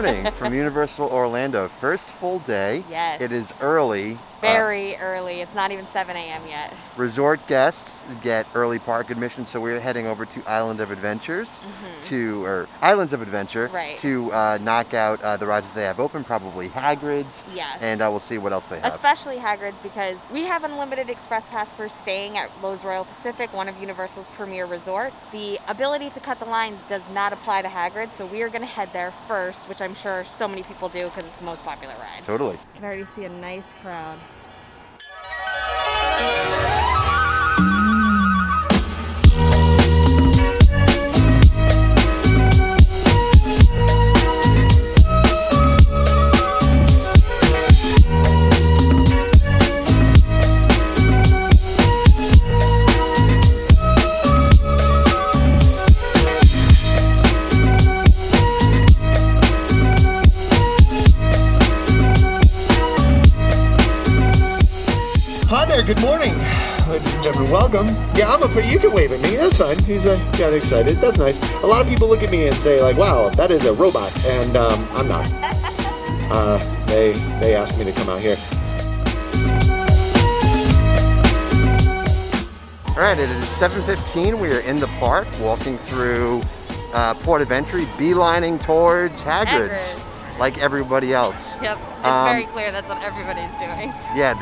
morning from Universal Orlando. First full day. Yes. It is early. Very early. It's not even 7 a.m. yet. Resort guests get early park admission, so we're heading over to Islands of Adventure Right. to knock out the rides that they have open, probably Hagrid's. Yes. And we'll see what else they have. Especially Hagrid's, because we have unlimited express pass for staying at Loews Royal Pacific, one of Universal's premier resorts. The ability to cut the lines does not apply to Hagrid, so we are going to head there first, which I'm sure so many people do because it's the most popular ride. Totally. I can already see a nice crowd. Hi there, good morning. Ladies and gentlemen, welcome. Yeah, you can wave at me, that's fine. He's got excited, that's nice. A lot of people look at me and say like, wow, that is a robot, and I'm not. They asked me to come out here. All right, it is 7:15. We are in the park, walking through Port of Entry, beelining towards Hagrid's, like everybody else. Yep, it's very clear that's what everybody's doing. Yeah,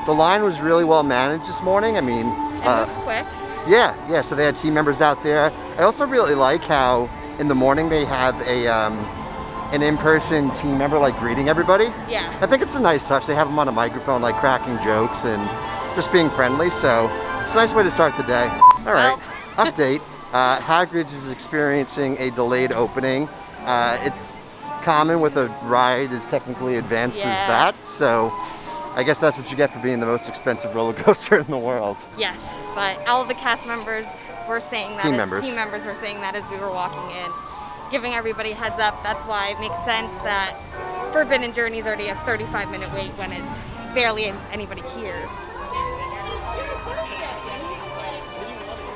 the line was really well managed this morning. I mean, It moves quick. Yeah. So they had team members out there. I also really like how in the morning they have an in-person team member like greeting everybody. Yeah. I think it's a nice touch. They have them on a microphone, like cracking jokes and just being friendly. So it's a nice way to start the day. All right. Update. Hagrid's is experiencing a delayed opening. It's common with a ride as technically advanced as that, so I guess that's what you get for being the most expensive roller coaster in the world. Yes, but all of the cast members were saying that. Team members were saying that as we were walking in, giving everybody a heads up. That's why it makes sense that Forbidden Journey is already a 35-minute wait when it's barely anybody here.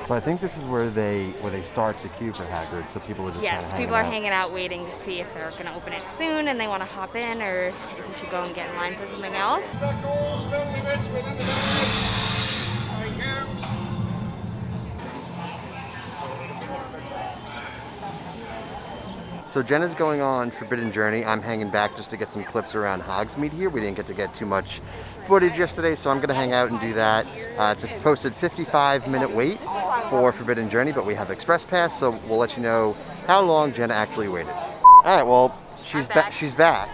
So I think this is where they start the queue for Hagrid, so people are just people are hanging out waiting to see if they're going to open it soon and they want to hop in, or if you should go and get in line for something else. So Jenna's going on Forbidden Journey. I'm hanging back just to get some clips around Hogsmeade here. We didn't get to get too much footage yesterday, so I'm going to hang out and do that. It's a posted 55-minute wait for Forbidden Journey, but we have Express Pass, so we'll let you know how long Jenna actually waited. All right, well, she's back. She's back.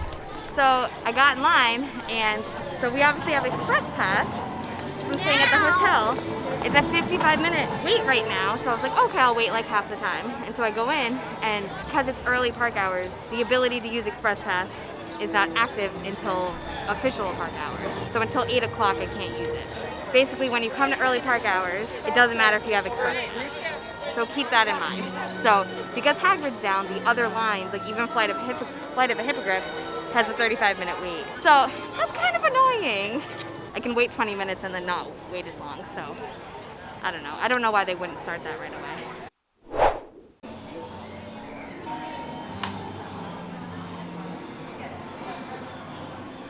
So I got in line, and so we obviously have Express Pass from staying at the hotel. It's a 55-minute wait right now, so I was like, okay, I'll wait like half the time. And so I go in, and because it's early park hours, the ability to use Express Pass is not active until official park hours. So until 8 o'clock, I can't use it. Basically, when you come to early park hours, it doesn't matter if you have Express Pass. So keep that in mind. So because Hagrid's down, the other lines, like even Flight of the Hippogriff, has a 35-minute wait. So that's kind of annoying. I can wait 20 minutes and then not wait as long, so I don't know. I don't know why they wouldn't start that right away.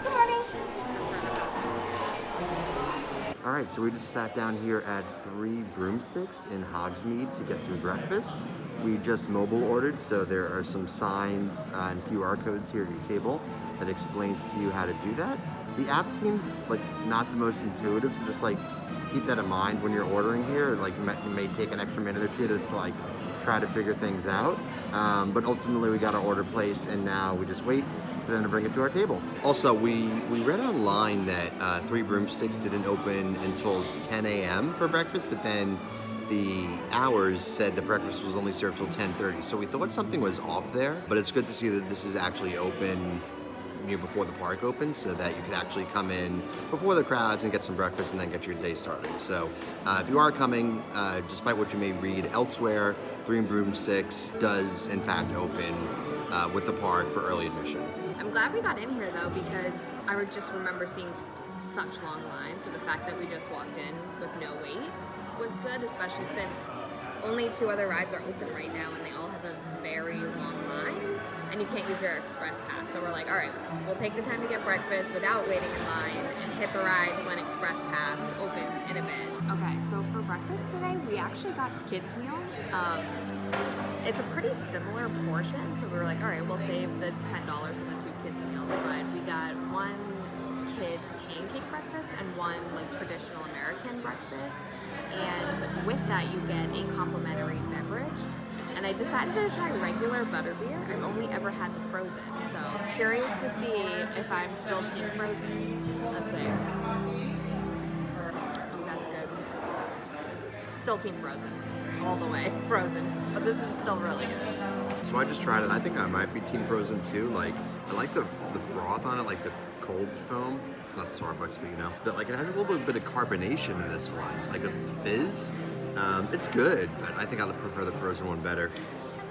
Good morning. All right, so we just sat down here at Three Broomsticks in Hogsmeade to get some breakfast. We just mobile ordered, so there are some signs and QR codes here at your table that explains to you how to do that. The app seems like not the most intuitive, so just like keep that in mind when you're ordering here. Like it may take an extra minute or two to like try to figure things out. But ultimately we got our order placed, and now we just wait for them to bring it to our table. Also, we read online that Three Broomsticks didn't open until 10 a.m. for breakfast, but then the hours said the breakfast was only served till 10:30. So we thought something was off there, but it's good to see that this is actually open before the park opens, so that you can actually come in before the crowds and get some breakfast and then get your day started. So if you are coming, despite what you may read elsewhere, Three Broomsticks does in fact open with the park for early admission. I'm glad we got in here though, because I would just remember seeing such long lines, so the fact that we just walked in with no wait was good, especially since only 2 other rides are open right now and they all have a very long line. and you can't use your express pass. So we're like, all right, we'll take the time to get breakfast without waiting in line and hit the rides when express pass opens in a bit. Okay, so for breakfast today, we actually got kids meals. It's a pretty similar portion, so we were like, all right, we'll save the $10 on the 2 kids meals, but we got one kids pancake breakfast and one like traditional American breakfast, and with that you get a complimentary beverage. And I decided to try regular butterbeer. I've only ever had the frozen, so curious to see if I'm still team frozen. Let's see. Oh, that's good. Still team frozen. All the way frozen, but this is still really good. So I just tried it. I think I might be team frozen too. Like, I like the froth on it, like the cold foam. It's not Starbucks, but you know. But like, it has a little bit of carbonation in this one, like a fizz. It's good, but I think I prefer the frozen one better.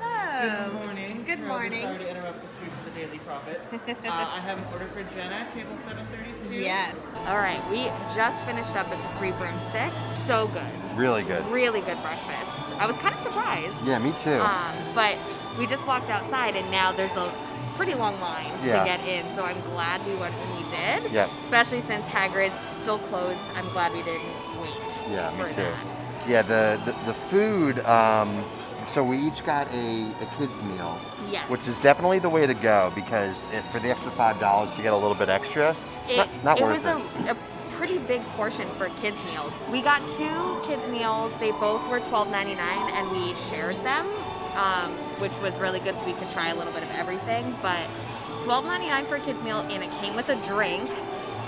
Hello. Good morning. Good morning. Sorry to interrupt the sweep of the Daily Prophet. I have an order for Jenna, table 732. Yes. All right, we just finished up at the Three Broomsticks. So good. Really good. Really good breakfast. I was kind of surprised. Yeah, me too. But we just walked outside and now there's a pretty long line to get in. So I'm glad we went when we did. Yep. Especially since Hagrid's still closed. I'm glad we didn't wait. Yeah, me for too. that. Yeah, the food, so we each got a kid's meal. Yes. Which is definitely the way to go because for the extra $5 to get a little bit extra, not worth it. It was a pretty big portion for kids meals. We got 2 kids meals. They both were $12.99 and we shared them, which was really good so we could try a little bit of everything. But $12.99 for a kids meal, and it came with a drink,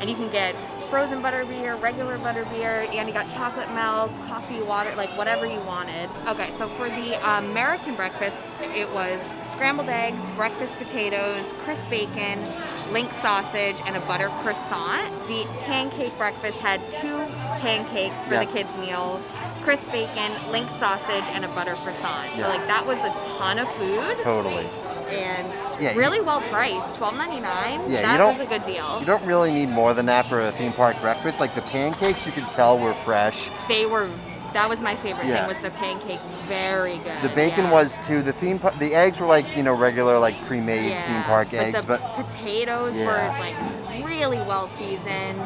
and you can get frozen butterbeer, regular butterbeer, and you got chocolate milk, coffee, water, like whatever you wanted. Okay, so for the American breakfast, it was scrambled eggs, breakfast potatoes, crisp bacon, link sausage, and a butter croissant. The pancake breakfast had 2 pancakes for the kids' meal, crisp bacon, link sausage, and a butter croissant. So like that was a ton of food. Totally. And really well priced, $12.99. Yeah, that was a good deal. You don't really need more than that for a theme park breakfast. Like the pancakes, you could tell were fresh. That was my favorite thing, was the pancake. Very good. The bacon was too. The eggs were like, regular like pre-made theme park eggs, but the potatoes were like really well seasoned.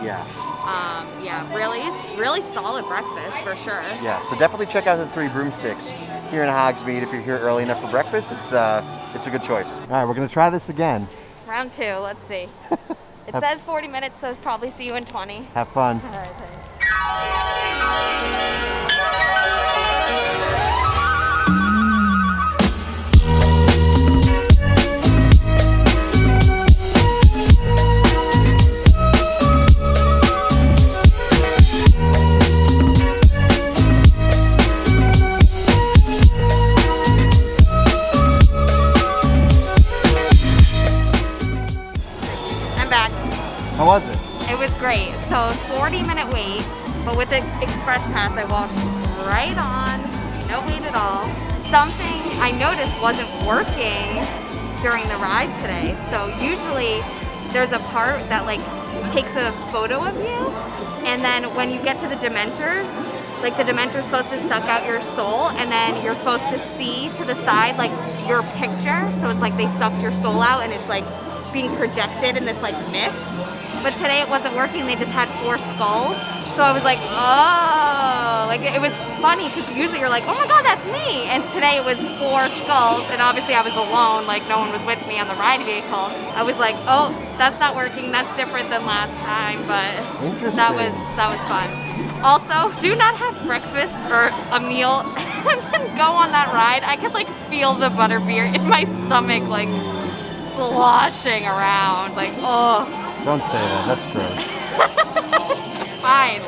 Really solid breakfast for sure. Yeah, so definitely check out the Three Broomsticks here in Hogsmeade if you're here early enough for breakfast. It's a good choice. All right, we're gonna try this again. Round 2, let's see. It says 40 minutes, so probably see you in 20. Have fun. All right, thanks. How was it? It was great. So 40-minute wait, but with the express pass, I walked right on, no wait at all. Something I noticed wasn't working during the ride today. So usually there's a part that like takes a photo of you, and then when you get to the Dementors, like the Dementor's supposed to suck out your soul, and then you're supposed to see to the side like your picture. So it's like they sucked your soul out, and it's like being projected in this like mist. But today it wasn't working. They just had 4 skulls. So I was like, oh, like it was funny because usually you're like, oh my God, that's me. And today it was 4 skulls, and obviously I was alone, like no one was with me on the ride vehicle. I was like, oh, that's not working. That's different than last time, but that was fun. Also, do not have breakfast or a meal and then go on that ride. I could like feel the butterbeer in my stomach, like sloshing around, like oh. Don't say that, that's gross. Fine,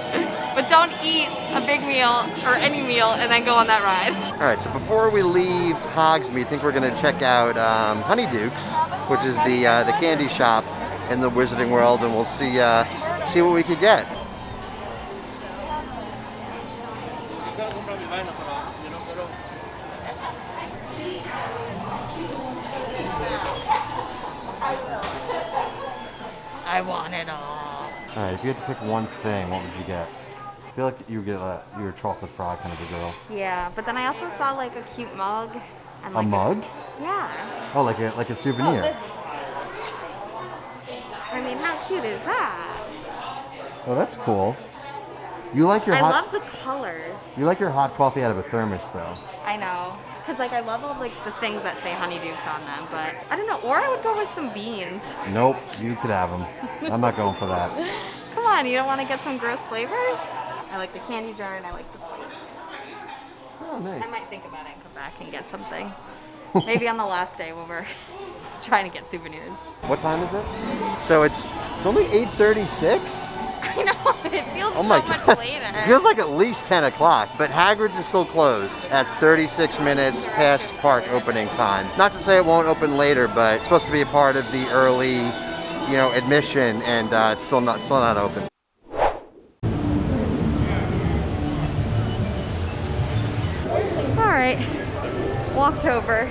but don't eat a big meal or any meal and then go on that ride. All right, so before we leave Hogsmeade, I think we're gonna check out Honeydukes, which is the candy shop in the Wizarding World, and we'll see what we could get. I want it all. All right, if you had to pick one thing, what would you get? I feel like you would get you're a chocolate frog kind of a girl. Yeah, but then I also saw like a cute mug And A like mug? Yeah. Oh, like a souvenir. I mean, how cute is that? Oh, that's cool. You like your I hot. love the colors. You like your hot coffee out of a thermos, though. I know. Because, like, I love all, like, the things that say honeydukes on them, but I don't know. Or I would go with some beans. Nope, you could have them. I'm not going for that. Come on, you don't want to get some gross flavors? I like the candy jar and I like the plate. Oh, nice. I might think about it and come back and get something. Maybe on the last day when we're trying to get souvenirs. What time is it? So it's only 8:36. I know, it feels Oh my so much God. later. It feels like at least 10 o'clock, but Hagrid's is still closed at 36 minutes past park opening time. Not to say it won't open later, but it's supposed to be a part of the early, admission, and it's still not open. All right, walked over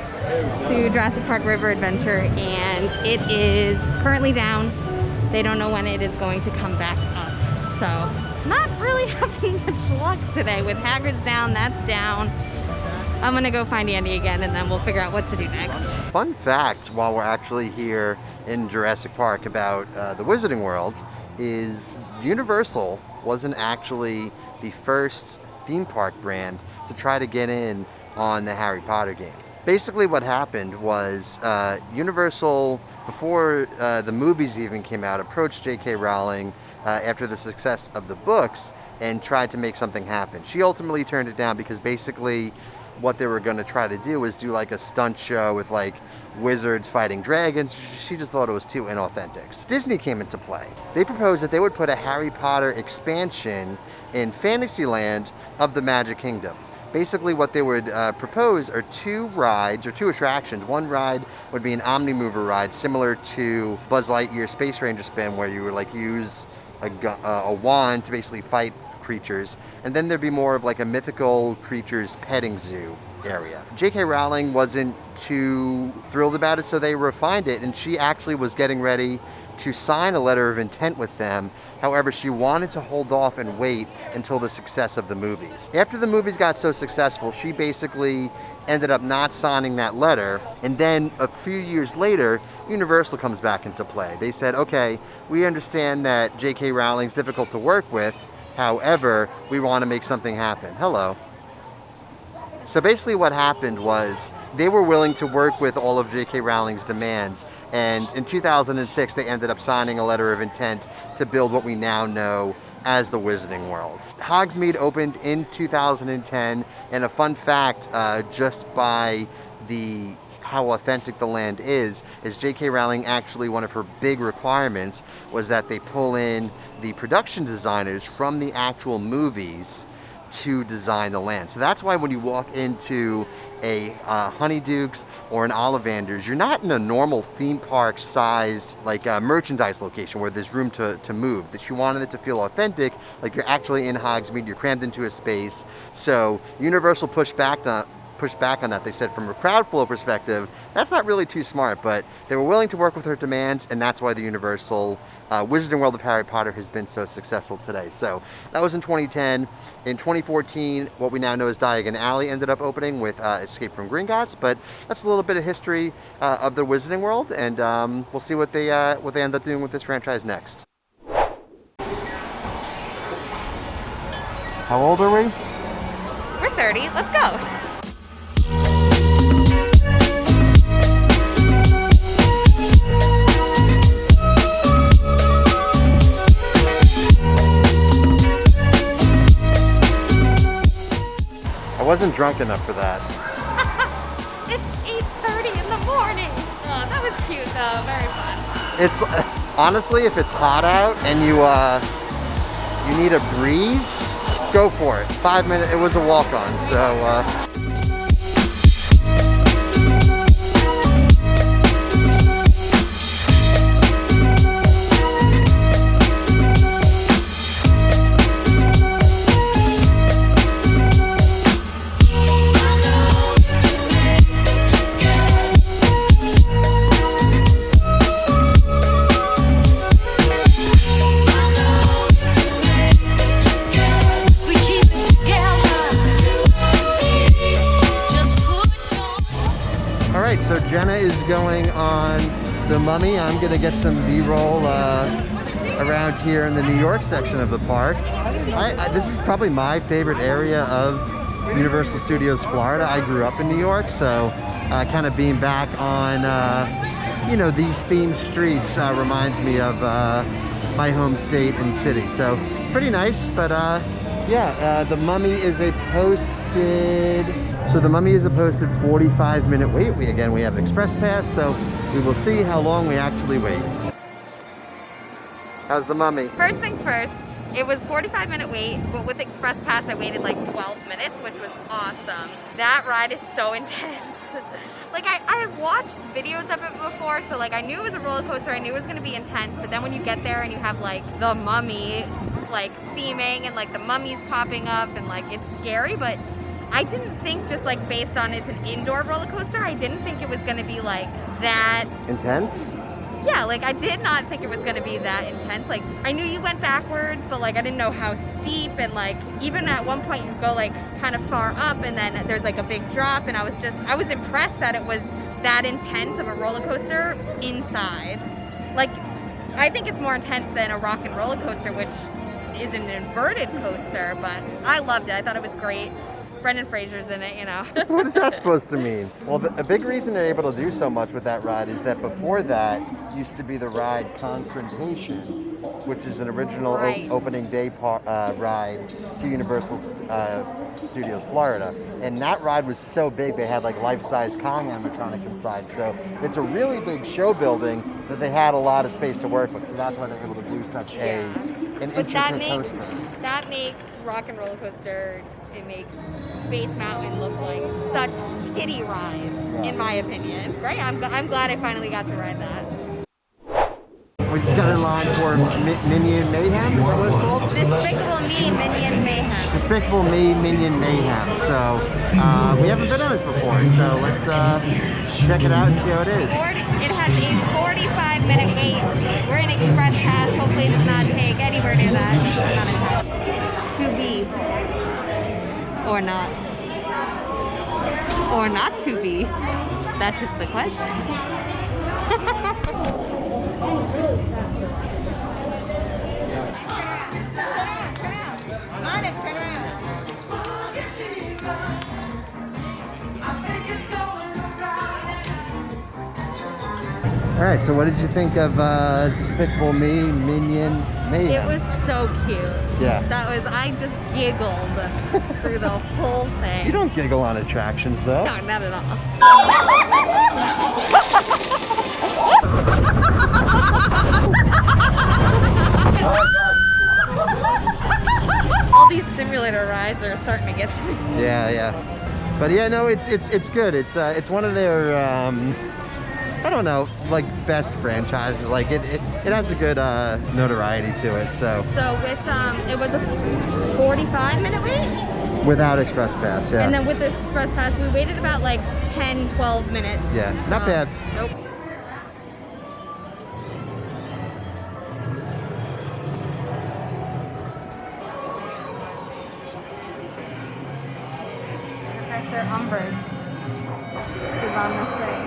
to Jurassic Park River Adventure, and it is currently down. They don't know when it is going to come back up. So, not really having much luck today. With Hagrid's down, that's down. I'm gonna go find Andy again, and then we'll figure out what to do next. Fun fact, while we're actually here in Jurassic Park about the Wizarding World, is Universal wasn't actually the first theme park brand to try to get in on the Harry Potter game. Basically what happened was Universal, before the movies even came out, approached J.K. Rowling after the success of the books and tried to make something happen. She ultimately turned it down because basically what they were going to try to do was do like a stunt show with like wizards fighting dragons. She just thought it was too inauthentic. Disney came into play. They proposed that they would put a Harry Potter expansion in Fantasyland of the Magic Kingdom. Basically what they would propose are two rides or two attractions. One ride would be an Omnimover ride similar to Buzz Lightyear Space Ranger Spin, where you would like use a wand to basically fight creatures, and then there'd be more of like a mythical creatures petting zoo area. J.K. Rowling wasn't too thrilled about it, so they refined it, and she actually was getting ready to sign a letter of intent with them. However, she wanted to hold off and wait until the success of the movies. After the movies got so successful, she basically ended up not signing that letter, and then a few years later, Universal comes back into play. They said, okay, we understand that J.K. Rowling's difficult to work with, however, we want to make something happen. Hello. So basically what happened was they were willing to work with all of J.K. Rowling's demands, and in 2006 they ended up signing a letter of intent to build what we now know as the Wizarding World. Hogsmeade opened in 2010, and a fun fact, just by how authentic the land is J.K. Rowling actually, one of her big requirements was that they pull in the production designers from the actual movies to design the land. So that's why when you walk into a Honeydukes or an Ollivanders, you're not in a normal theme park sized like merchandise location where there's room to move. That you wanted it to feel authentic, like you're actually in Hogsmeade, you're crammed into a space. So Universal pushed back on that. They said from a crowd flow perspective, that's not really too smart, but they were willing to work with her demands, and that's why the Universal Wizarding World of Harry Potter has been so successful today. So that was in 2010. In 2014, what we now know as Diagon Alley ended up opening with Escape from Gringotts, but that's a little bit of history of the Wizarding World, and we'll see what they end up doing with this franchise next. How old are we? We're 30, let's go. I wasn't drunk enough for that. It's 8:30 in the morning. Oh, that was cute though, very fun. It's honestly, if it's hot out and you need a breeze, go for it. 5 minutes. It was a walk-on, so. going on the Mummy. I'm gonna get some B-roll around here in the New York section of the park. This is probably my favorite area of Universal Studios Florida. I grew up in New York, so kind of being back on, you know, these themed streets reminds me of my home state and city. So pretty nice, but yeah, the Mummy is a posted, so the Mummy is a posted 45-minute wait. Again, we have an express pass, so we will see how long we actually wait. How's the Mummy? First things first, it was 45-minute wait, but with Express Pass I waited like 12 minutes, which was awesome. That ride is so intense. Like I had watched videos of it before, so like I knew it was a roller coaster, I knew it was gonna be intense, but then when you get there and you have like the Mummy like theming and like the mummies popping up and like it's scary, but I didn't think, just like based on it's an indoor roller coaster, I didn't think it was gonna be like that intense? Yeah, like I did not think it was gonna be that intense. Like I knew you went backwards, but like I didn't know how steep, and like even at one point you go like kind of far up and then there's like a big drop, and I was impressed that it was that intense of a roller coaster inside. Like I think it's more intense than a rock and roller coaster, which is an inverted coaster, but I loved it. I thought it was great. Brendan Fraser's in it, you know. What is that supposed to mean? Well, a big reason they're able to do so much with that ride is that before that used to be the ride Confrontation, which is an original opening day ride to Universal Studios Florida. And that ride was so big they had like life-size Kong animatronics inside. So it's a really big show building that they had a lot of space to work with. So that's why they're able to do such an intricate coaster. That makes rock and roller coaster, it makes Space Mountain look like such kiddie rides, in my opinion. Right? I'm glad I finally got to ride that. We just got in line for Minion Mayhem, is that what it's called? Despicable Me, Minion Mayhem. Despicable Me, Minion Mayhem. So, we haven't been on this before, so let's check it out and see how it is. It has a 45-minute wait. We're in Express Pass. Hopefully it does not take anywhere near that amount of time. To be. Or not. Or not to be. That's just the question. All right, so what did you think of Despicable Me, Minion Mayhem? It was so cute. Yeah. I just giggled through the whole thing. You don't giggle on attractions, though. No, not at all. All these simulator rides are starting to get to me. Yeah. But yeah, no, it's good. It's one of their I don't know, like best franchises. Like it has a good notoriety to it. So with it was a 45-minute wait without Express Pass, yeah. And then with the Express Pass, we waited about like 10-12 minutes. Yeah, not bad. Nope. Professor Umbridge is on this thing.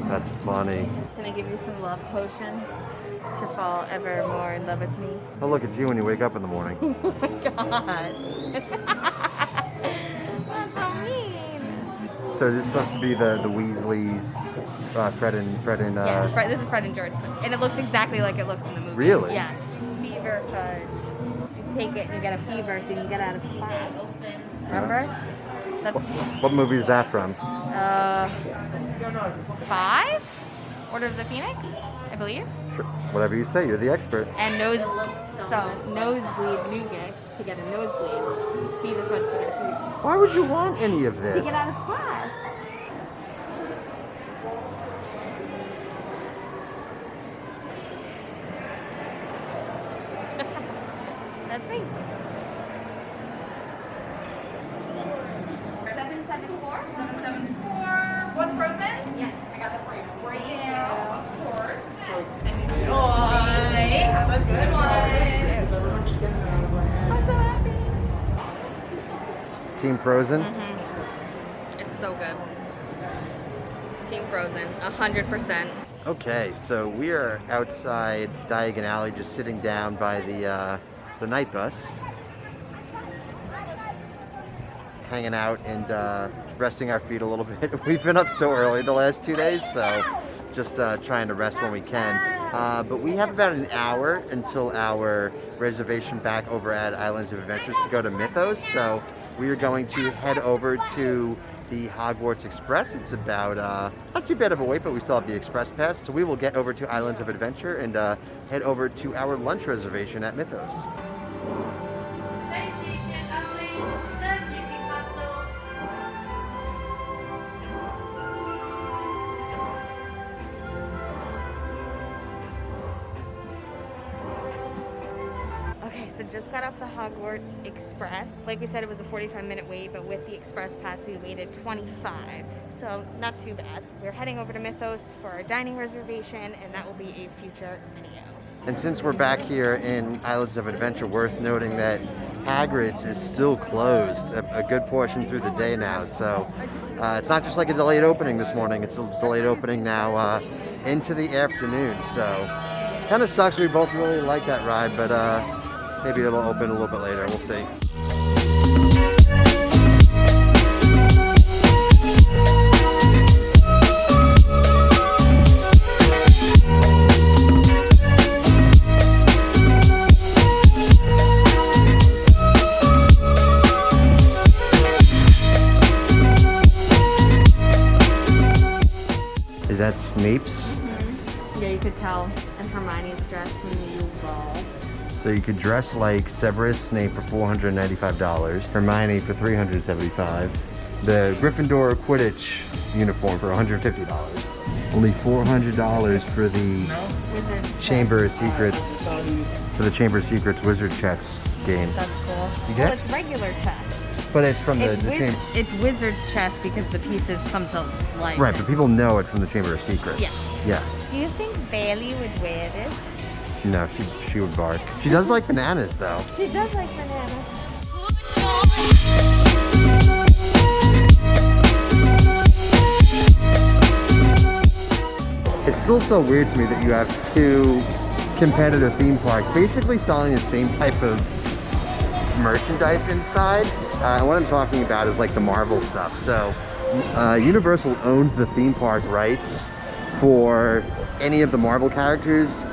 That's funny. Can I give you some love potion to fall ever more in love with me? I'll look at you when you wake up in the morning. Oh my god. That's so mean. So this is supposed to be the Weasleys, Fred and Yeah, this is Fred and George. And it looks exactly like it looks in the movie. Really? Yes. Fever fudge. You take it and you get a fever so you can get out of class. Remember? That's what movie is that from? 5? Order of the Phoenix, I believe. Sure. Whatever you say, you're the expert. And nosebleed nougat to get a nosebleed. Fever fudge to get a fever. Why would you want any of this? To get out of class. That's me. 774. 774. One frozen? Yes. I got the for you. Of course. Enjoy. Have a good one. I'm so happy. Team Frozen? Mm-hmm. It's so Team Frozen, 100%. Okay, so we are outside Diagon Alley, just sitting down by the night bus, hanging out and resting our feet a little bit. We've been up so early the last 2 days, so just trying to rest when we can. But we have about an hour until our reservation back over at Islands of Adventures to go to Mythos. So we are going to head over to the Hogwarts Express. It's about not too bad of a wait, but we still have the Express Pass. So we will get over to Islands of Adventure and head over to our lunch reservation at Mythos. So just got off the Hogwarts Express. Like we said, it was a 45-minute wait, but with the Express Pass, we waited 25. So not too bad. We're heading over to Mythos for our dining reservation, and that will be a future video. And since we're back here in Islands of Adventure, worth noting that Hagrid's is still closed a good portion through the day now. So it's not just like a delayed opening this morning, it's a delayed opening now into the afternoon. So kind of sucks. We both really like that ride, but maybe it'll open a little bit later. We'll see. Is that Snape's? Mm-hmm. Yeah, you could tell. And Hermione's dressed in the ball. So you could dress like Severus Snape for $495, Hermione for $375, the Gryffindor Quidditch uniform for $150. Only $400 for the Chamber of Secrets, for the Chamber of Secrets Wizard Chess game. That's cool. You Well, get? it's regular chess. But it's from the Chamber. It's Wizard's chess because the pieces come to life. Right, but people know it from the Chamber of Secrets. Yeah. Yeah. Do you think Bailey would wear this? No, she would bark. She does like bananas though. She does like bananas. It's still so weird to me that you have two competitor theme parks basically selling the same type of merchandise inside. And what I'm talking about is like the Marvel stuff. So Universal owns the theme park rights for any of the Marvel characters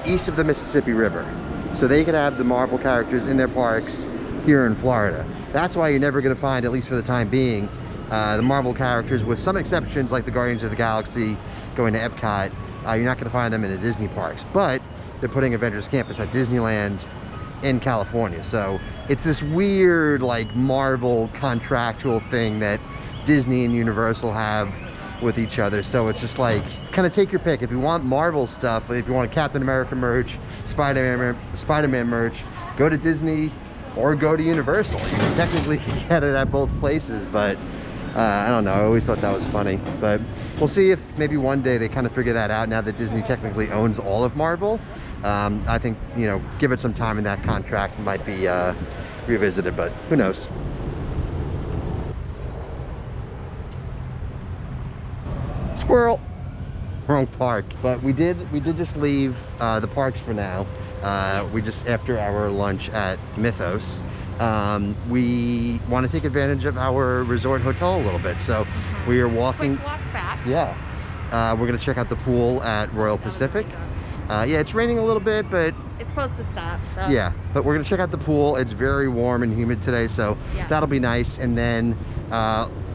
east of the Mississippi River. So they could have the Marvel characters in their parks here in Florida. That's why you're never gonna find, at least for the time being, the Marvel characters, with some exceptions like the Guardians of the Galaxy going to Epcot. You're not gonna find them in the Disney parks, but they're putting Avengers Campus at Disneyland in California. So it's this weird like Marvel contractual thing that Disney and Universal have with each other. So it's just like, kind of take your pick. If you want Marvel stuff, if you want Captain America merch, Spider-Man merch, go to Disney or go to Universal. You can technically get it at both places, but I don't know, I always thought that was funny. But we'll see if maybe one day they kind of figure that out now that Disney technically owns all of Marvel. I think, you know, give it some time and that contract might be revisited, but who knows. Squirrel. Wrong park. But we did just leave the parks for now. We just, after our lunch at Mythos, we want to take advantage of our resort hotel a little bit. So we are walking. Quick walk back. Yeah. We're gonna check out the pool at Royal Pacific. Yeah, it's raining a little bit, but It's supposed to stop. So. yeah, but we're gonna check out the pool. It's very warm and humid today, so Yeah. that'll be nice. And then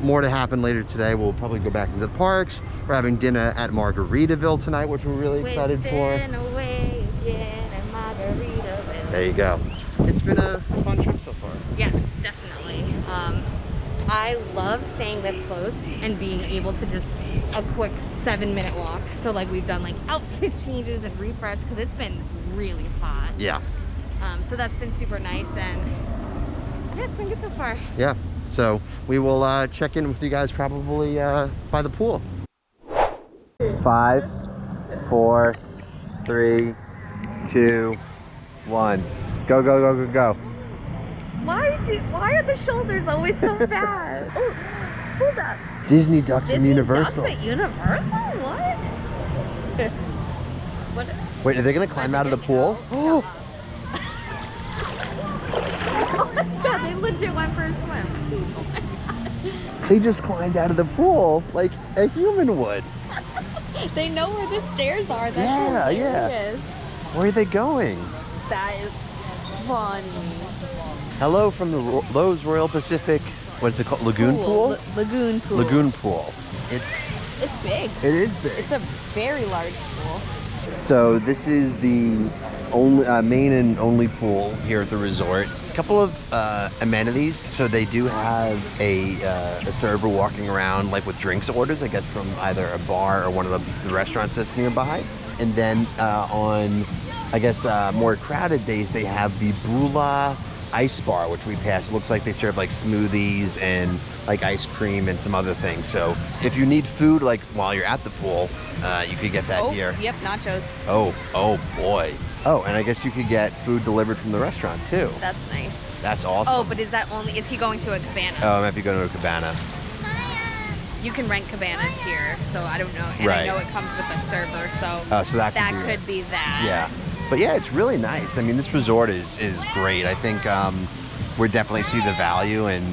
more to happen later today. We'll probably go back to the parks. We're having dinner at Margaritaville tonight, which we're really excited for. Away again at Margaritaville. There you go. It's been a fun trip so far. Yes, definitely. I love staying this close and being able to just a quick 7-minute walk. So like we've done like outfit changes and refresh because it's been really hot. Yeah. So that's been super nice, and yeah, it's been good so far. Yeah. So we will check in with you guys probably by the pool. 5, 4, 3, 2, 1. Go, go, go, go, go. Why are the shoulders always so bad? Oh, hold up. Disney ducks and Universal. Ducks at Universal? What? What? Wait, are they gonna climb out of the pool? Oh my god, they legit went for a swim. They just climbed out of the pool like a human would. They know where the stairs are. That's Yeah, yeah. hilarious. Where are they going? That is funny. Hello from the Loews Royal Pacific. What's it called? Lagoon pool? Lagoon pool. Lagoon pool. It's big. It is big. It's a very large pool. So this is the only main and only pool here at the resort. A couple of amenities. So they do have a server walking around like with drinks orders, I guess, from either a bar or one of the restaurants that's nearby. And then on, I guess, more crowded days, they have the Brula ice bar, which we passed. It looks like they serve like smoothies and like ice cream and some other things. So if you need food like while you're at the pool, you could get that here. Yep, nachos. Oh boy. Oh, and I guess you could get food delivered from the restaurant too. That's nice. That's awesome. Oh, but is he going to a cabana? Oh, I might be going to a cabana. You can rent cabanas here, so I don't know. And Right. I know it comes with a server, so, So that could be that. Yeah. But yeah, it's really nice. I mean, this resort is great. I think we definitely see the value in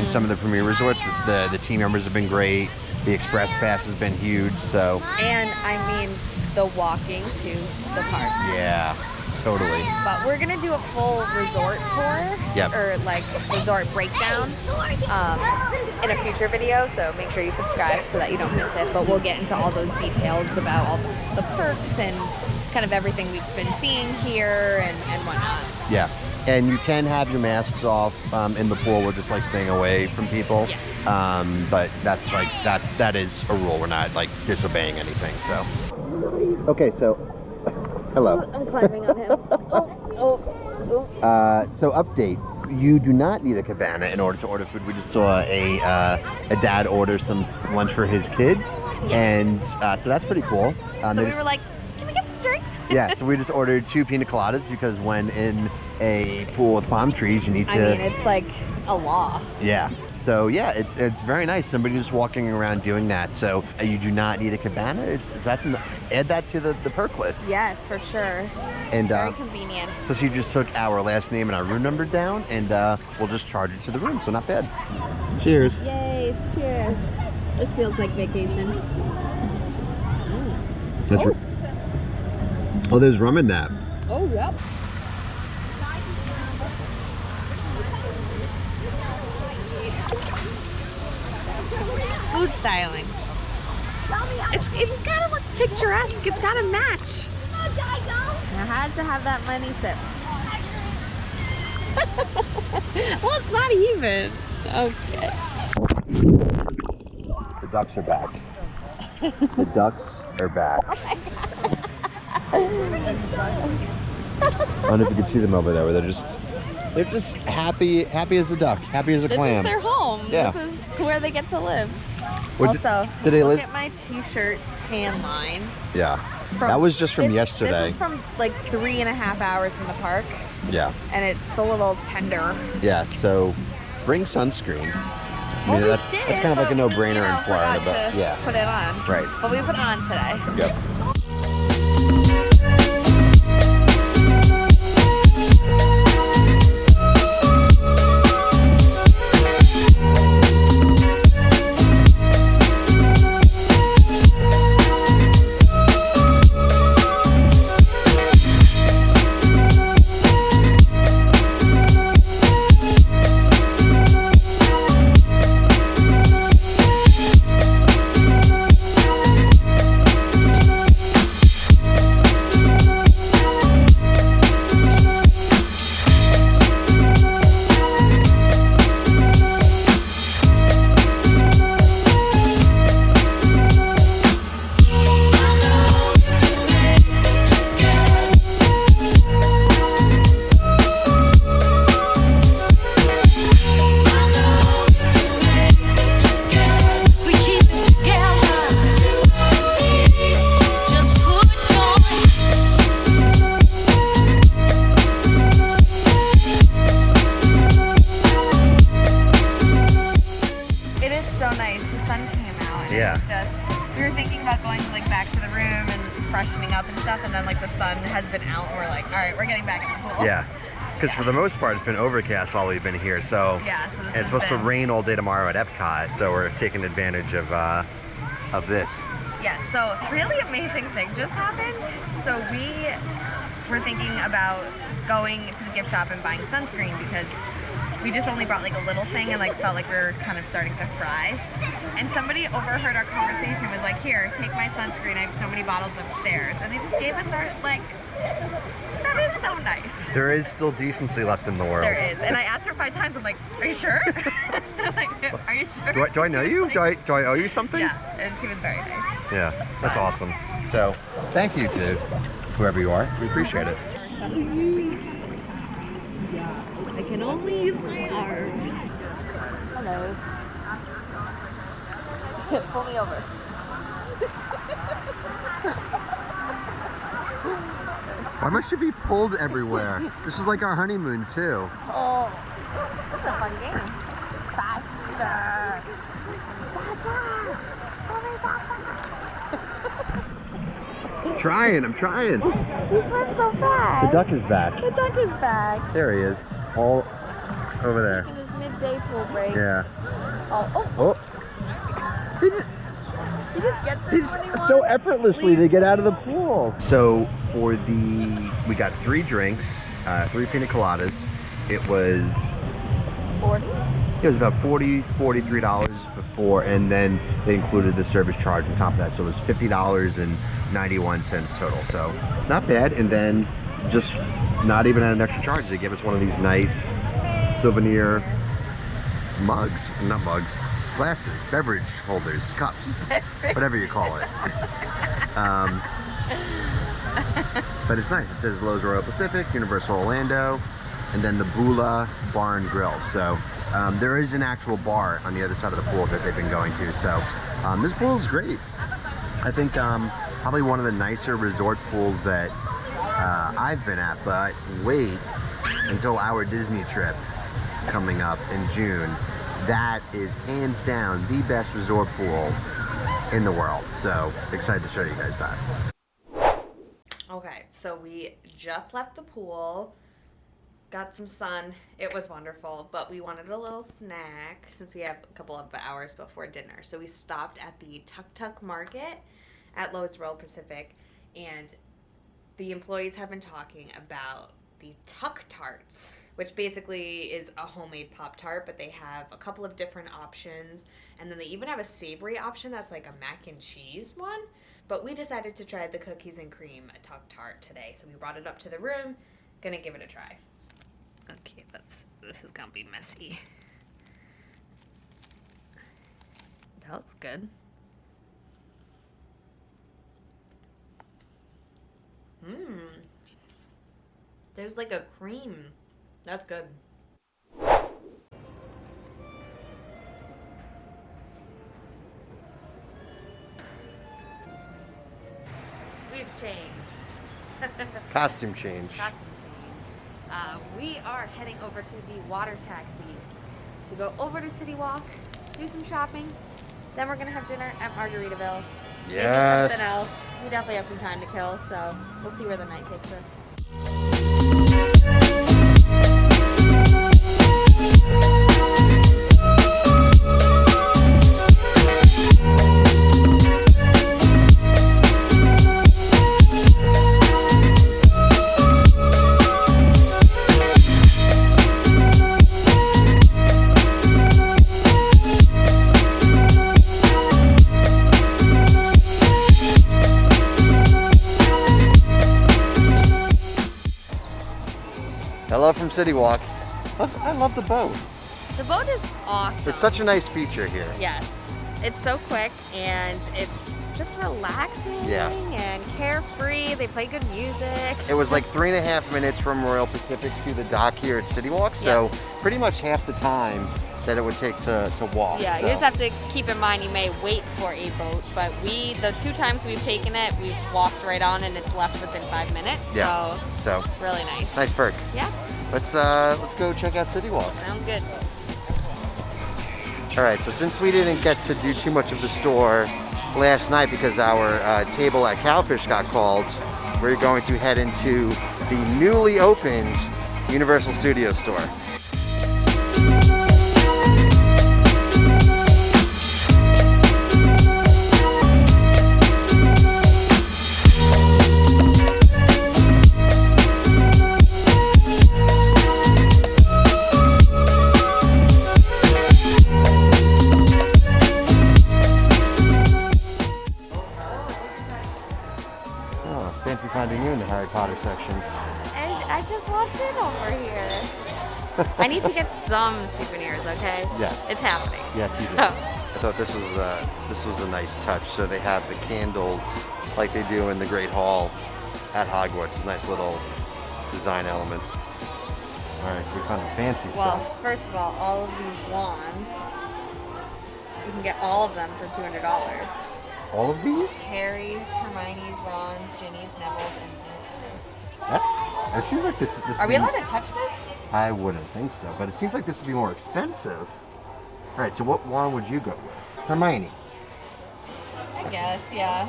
some of the premier resorts. The team members have been great. The Express Pass has been huge. So And I mean, the walking to the park. yeah, totally. But we're gonna do a full resort tour, Yep. or like resort breakdown, in a future video. So make sure you subscribe so that you don't miss it. But we'll get into all those details about all the perks and kind of everything we've been seeing here and whatnot. Yeah. And you can have your masks off in the pool. We're just like staying away from people. Yes. But that's like that is a rule. We're not like disobeying anything. So. Okay. So. Hello. I'm climbing on him. So update. You do not need a cabana in order to order food. We just saw a dad order some lunch for his kids, and so that's pretty cool. So we were like, can we get some drinks? Yeah, so we just ordered 2 pina coladas because when in a pool with palm trees, you need to. I mean, it's like a law. Yeah. So yeah, it's very nice. Somebody just walking around doing that. So you do not need a cabana. Add that to the perk list. Yes, for sure. And Very convenient. so she just took our last name and our room number down, and we'll just charge it to the room. So not bad. Cheers. Yay! Cheers. This feels like vacation. Oh, there's rum in that. Oh, yep. Food styling. It's gotta look picturesque. It's gotta match. I had to have that many sips. Well, it's not even. Okay. The ducks are back. The ducks are back. I don't know if you can see them over there, but they're just happy as a duck, happy as a clam. This is their home. Yeah. This is where they get to live. Also, did they look live? at my t-shirt tan line. Yeah. That was just from yesterday. This was from like 3.5 hours in the park. Yeah. And it's a little tender. Yeah, so bring sunscreen. Well, we that's did, kind of like a but, no-brainer in Florida, forgot but to yeah. put it on. Right. But we put it on today. Yep. the sun has been out, and we're like, all right, we're getting back in the pool. Yeah, because for the most part, it's been overcast while we've been here. So Yeah, so this and has it's supposed to been- rain all day tomorrow at Epcot. So we're taking advantage of this. Yes, so really amazing thing just happened. So we were thinking about going to the gift shop and buying sunscreen because we just only brought like a little thing and like felt like we were kind of starting to fry. And somebody overheard our conversation, was like, here, take my sunscreen, I have so many bottles upstairs. And they just gave us our, like, that is so nice. There is still decency left in the world. There is. And I asked her 5 times, I'm like, are you sure? Like, are you sure? Do I know you? Do I owe you something? Yeah, and she was very nice. Yeah, that's awesome. So, thank you to whoever you are. We appreciate it. I can only use my arm. Hello. Pull me over. Why must you be pulled everywhere? This was like our honeymoon too. Oh, that's a fun game. Faster. Faster. Go I'm trying. He swims so fast. The duck is back. The duck is back. There he is, all over there. Taking his midday pool break. Yeah. Oh. He just gets it when he wants. So effortlessly they get out of the pool. So we got 3 drinks, 3 pina coladas. It was 40? It was about $43 before, and then they included the service charge on top of that. So it was $50.91 total. So not bad. And then just not even at an extra charge, they gave us one of these nice souvenir glasses, beverage holders, cups, whatever you call it. But it's nice. It says Loews Royal Pacific, Universal Orlando, and then the Bula Bar and Grill. So there is an actual bar on the other side of the pool that they've been going to. So this pool is great. I think probably one of the nicer resort pools that I've been at, but wait until our Disney trip coming up in June. That is hands down the best resort pool in the world. So excited to show you guys that. Okay, so we just left the pool, got some sun. It was wonderful, but we wanted a little snack since we have a couple of hours before dinner. So we stopped at the Tuk Tuk Market at Loews Royal Pacific, and the employees have been talking about the Tuk Tarts, which basically is a homemade Pop-Tart, but they have a couple of different options. And then they even have a savory option that's like a mac and cheese one. But we decided to try the cookies and cream Tuk-Tart today. So we brought it up to the room. Gonna give it a try. Okay, this is gonna be messy. That looks good. There's like a cream. That's good. We've changed. Costume change. We are heading over to the water taxis to go over to City Walk, do some shopping. Then we're gonna have dinner at Margaritaville. Maybe Yes. something else. We definitely have some time to kill, so we'll see where the night takes us. Hello from City Walk. I love the boat. The boat is awesome. It's such a nice feature here. Yes. It's so quick and it's just relaxing and carefree. They play good music. It was like 3.5 minutes from Royal Pacific to the dock here at City Walk, so pretty much half the time that it would take to walk. Yeah, so. you just have to keep in mind you may wait for a boat, but the 2 times we've taken it, we've walked right on and it's left within 5 minutes. Yeah. So really nice. nice perk. Yeah. Let's go check out City Walk. Sounds good. All right, so since we didn't get to do too much of the store last night because our table at Cowfish got called, we're going to head into the newly opened Universal Studios store. Fancy finding you in the Harry Potter section. And I just walked in over here. I need to get some souvenirs, okay? Yes. It's happening. Yes, you do. So, I thought this was a nice touch. So they have the candles like they do in the Great Hall at Hogwarts. Nice little design element. All right, so we found the fancy well, stuff. first of all of these wands, you can get all of them for $200. All of these? Harry's, Hermione's, Ron's, Ginny's, Neville's, and Lupin's. It seems like this. Are we allowed to touch this? I wouldn't think so, but it seems like this would be more expensive. All right, so what wand would you go with? Hermione. I guess, yeah.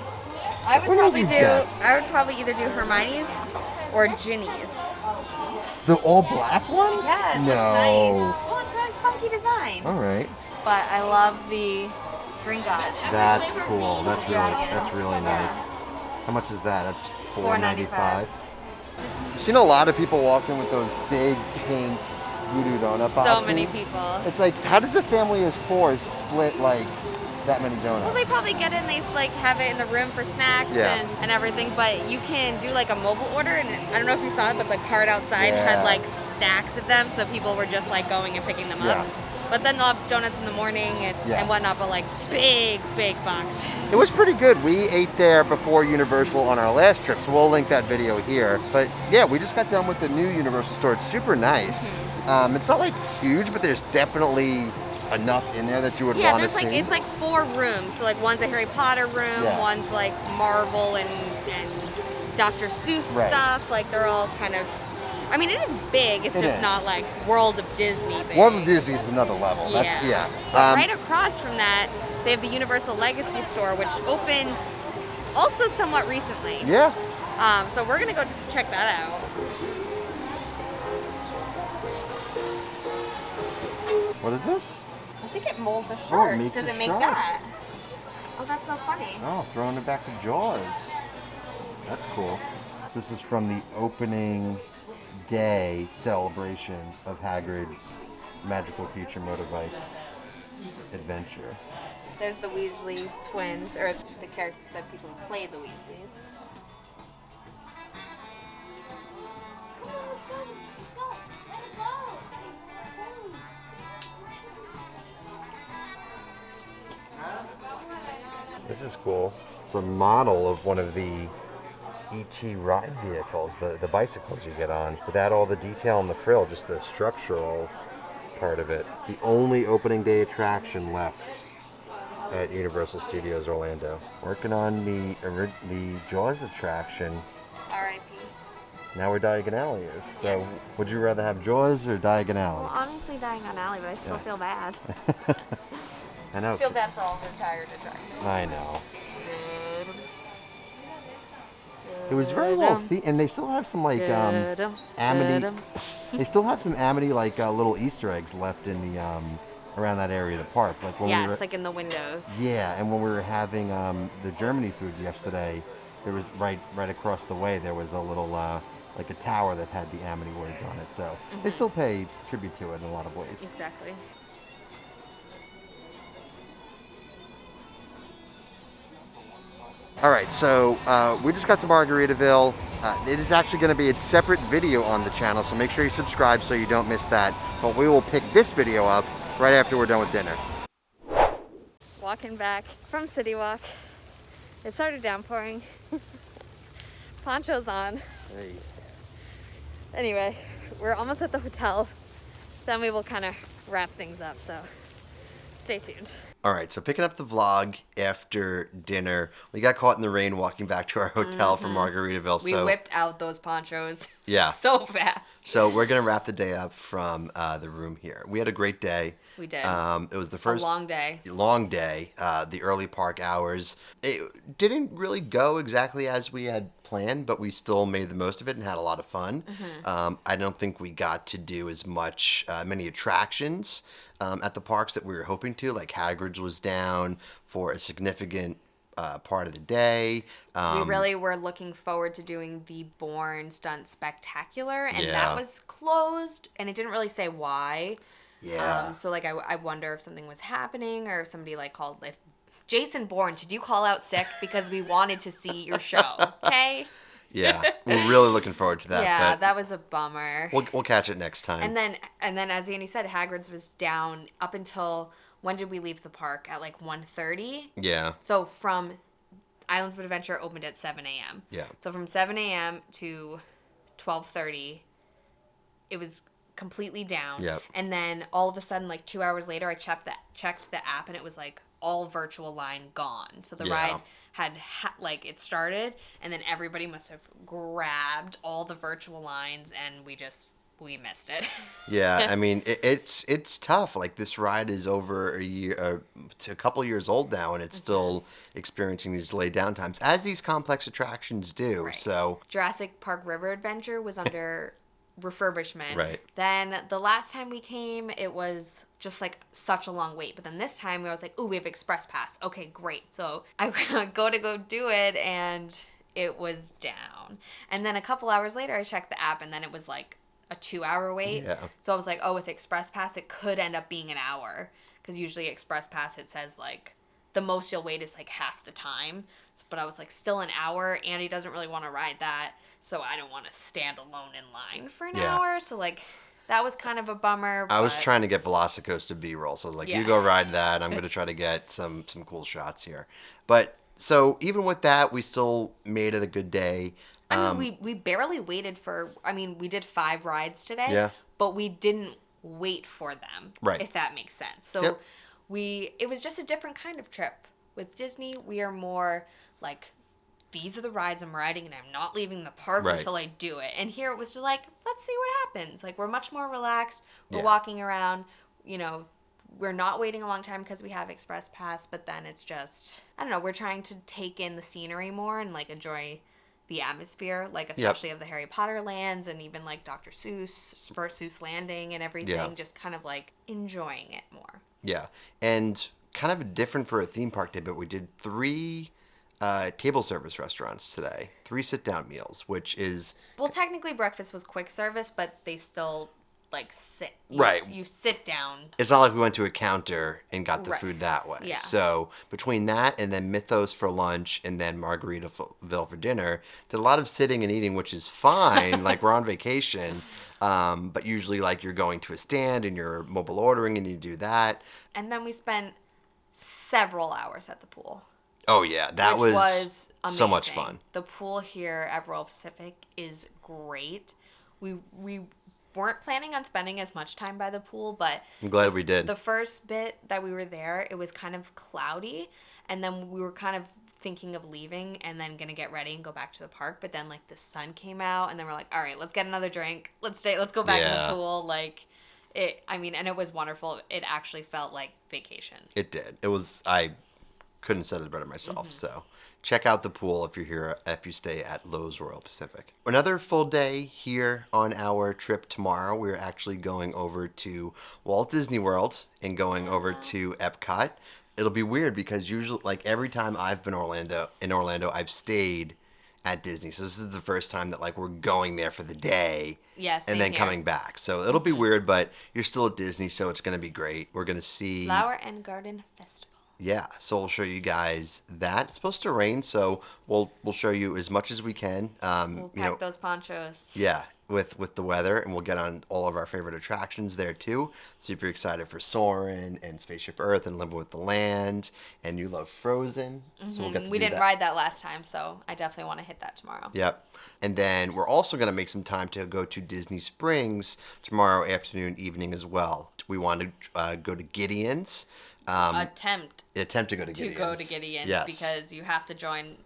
I would What probably would do. you guess? I would probably either do Hermione's or Ginny's. The all black one? Yeah, it looks No. nice. Well, it's a funky design. All right. But I love the Gringotts. That's cool. That's Dragon. really nice. How much is that? That's $4.95. I've seen a lot of people walking with those big pink voodoo donut boxes. So many people. It's like, how does a family of four split like that many donuts? Well, they probably get in, they like have it in the room for snacks Yeah. and everything, but you can do like a mobile order, and I don't know if you saw it, but the cart outside Yeah. had like stacks of them, so people were just like going and picking them up. Yeah. But then they'll have donuts in the morning and whatnot, but like big box. It was pretty good. We ate there before Universal on our last trip, so we'll link that video here. But yeah, we just got done with the new Universal store. It's super nice. It's not like huge, but there's definitely enough in there that you would Yeah, want to there's see. like it's like 4 rooms. So like one's a Harry Potter room, Yeah. one's like Marvel and Dr. Seuss Right. stuff. Like they're all kind of. I mean, it is big. It's It just is. not like World of Disney big. World of Disney is another level. That's yeah. But right across from that, they have the Universal Legacy store, which opened also somewhat recently. Yeah. So we're gonna go check that out. What is this? I think it molds a shirt. Oh, it makes Does a it make shirt. that? Oh, that's so funny. Oh, throwing it back to Jaws. That's cool. This is from the opening day celebration of Hagrid's Magical Future Motorbikes Adventure. There's the Weasley twins, or the character, the people who play the Weasleys. This is cool. It's a model of one of the ET ride vehicles, the bicycles you get on, without all the detail on the frill, just the structural part of it. The only opening day attraction left at Universal Studios Orlando. Working on the Jaws attraction. R.I.P. Now where Diagon Alley is. So Yes. would you rather have Jaws or Diagon Well, Alley? honestly, dying on Alley, but I still Yeah. feel bad. I know. I feel bad for all the retired attractions. I know. It was very well and they still have some like Amity. They still have some Amity like little Easter eggs left in the around that area of the park. Like when we were, Yes, like in the windows. yeah, and when we were having the Germany food yesterday, there was right across the way there was a little like a tower that had the Amity words on it. So they still pay tribute to it in a lot of ways. Exactly. All right, so we just got to Margaritaville. It is actually going to be a separate video on the channel, so make sure you subscribe so you don't miss that. But we will pick this video up right after we're done with dinner. Walking back from City Walk. It started downpouring. Poncho's on. Hey. Anyway, we're almost at the hotel. Then we will kind of wrap things up, so stay tuned. All right, so picking up the vlog after dinner. We got caught in the rain walking back to our hotel from Margaritaville. We whipped out those ponchos Yeah. so fast. So we're going to wrap the day up from the room here. We had a great day. We did. It was the first long day. The early park hours. It didn't really go exactly as we had planned, but we still made the most of it and had a lot of fun. I don't think we got to do as many attractions at the parks that we were hoping to. Like Hagrid's was down for a significant part of the day. We really were looking forward to doing the Bourne Stunt Spectacular, and that was closed, and it didn't really say why. Yeah. So, like, I wonder if something was happening, or if somebody, like, called, if Jason Bourne, did you call out sick because we wanted to see your show, okay? Yeah, we're really looking forward to that. Yeah, but that was a bummer. we'll catch it next time. And then, as Andy said, Hagrid's was down up until, when did we leave the park? At, like, 1:30? Yeah. So, from Islands of Adventure opened at 7 a.m. Yeah. So, from 7 a.m. to 12:30, it was completely down. Yep. And then all of a sudden, like 2 hours later, I checked the app, and it was like all virtual line gone. So the ride had like it started, and then everybody must have grabbed all the virtual lines, and we missed it. Yeah, I mean it's tough. Like this ride is over a couple years old now, and it's still experiencing these delayed downtimes, as these complex attractions do. Right. So Jurassic Park River Adventure was under refurbishment. Right. Then the last time we came, it was just like such a long wait. But then this time I was like, ooh, we have Express Pass. Okay, great. So I go do it, and it was down. And then a couple hours later, I checked the app, and then it was like a 2-hour wait. Yeah. So I was like, oh, with Express Pass, it could end up being an hour. Because usually Express Pass, it says like the most you'll wait is like half the time. But I was like, still an hour. Andy doesn't really want to ride that. So I don't want to stand alone in line for an hour. So like, that was kind of a bummer. I was trying to get Velocicoaster B-roll. So I was like, you go ride that. I'm going to try to get some cool shots here. But so even with that, we still made it a good day. I mean, we barely waited we did 5 rides today. Yeah. But we didn't wait for them. Right. If that makes sense. So it was just a different kind of trip. With Disney, we are more like, these are the rides I'm riding, and I'm not leaving the park until I do it. And here it was just like, let's see what happens. Like, we're much more relaxed. We're walking around. You know, we're not waiting a long time because we have Express Pass. But then it's just, I don't know, we're trying to take in the scenery more and, like, enjoy the atmosphere. Like, especially of the Harry Potter lands, and even, like, Dr. Seuss, for Seuss Landing and everything. Yeah. Just kind of, like, enjoying it more. Yeah. And kind of different for a theme park day, but we did 3 table service restaurants today. 3 sit-down meals, which is... Well, technically breakfast was quick service, but they still, like, sit. You sit down. It's not like we went to a counter and got the food that way. Yeah. So between that and then Mythos for lunch and then Margaritaville for dinner, did a lot of sitting and eating, which is fine. Like, we're on vacation. But usually, like, you're going to a stand and you're mobile ordering and you do that. And then we spent several hours at the pool. Oh, yeah. That was so amazing. much fun. The pool here at Royal Pacific is great. We weren't planning on spending as much time by the pool, but I'm glad we did. the first bit that we were there, it was kind of cloudy, and then we were kind of thinking of leaving and then gonna get ready and go back to the park, but then like the sun came out, and then we're like, all right, let's get another drink, let's go back in the pool. Like, and it was wonderful. It actually felt like vacation. It did. I couldn't have said it better myself. So check out the pool if you stay at Loews Royal Pacific. Another full day here on our trip tomorrow. We're actually going over to Walt Disney World and going over to Epcot. It'll be weird because usually, like, every time I've been in Orlando, I've stayed at Disney. So this is the first time that, like, we're going there for the day and then coming back. So it'll be weird, but you're still at Disney, so it's going to be great. We're going to see Flower and Garden Festival. Yeah, so we'll show you guys that. It's supposed to rain, so we'll show you as much as we can. We'll pack those ponchos. Yeah, with the weather, and we'll get on all of our favorite attractions there too. Super excited for Soarin' and Spaceship Earth and Living with the Land, and you love Frozen. So we'll get to We do didn't that. ride that last time, so I definitely want to hit that tomorrow. Yep. And then we're also going to make some time to go to Disney Springs tomorrow afternoon, evening as well. We want to go to Gideon's. Attempt to go to Gideon's. Gideon's, yes. because you have to join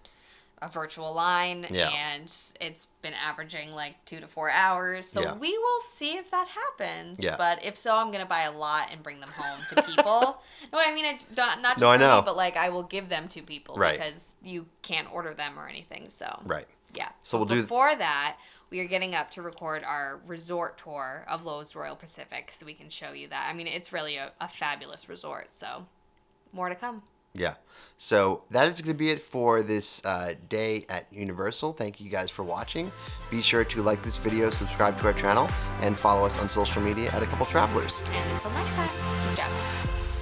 a virtual line, Yeah. and it's been averaging like 2 to 4 hours. So Yeah. we will see if that happens. Yeah. But if so, I'm gonna buy a lot and bring them home to people. No, I mean not just No, I for know. me, but like I will give them to people Right. because you can't order them or anything. So Right. yeah. So But we'll do- before that. We are getting up to record our resort tour of Loews Royal Pacific, so we can show you that. I mean, it's really a fabulous resort, so more to come. Yeah. So that is going to be it for this day at Universal. Thank you guys for watching. Be sure to like this video, subscribe to our channel, and follow us on social media at A Couple Travelers. And until next time, good job.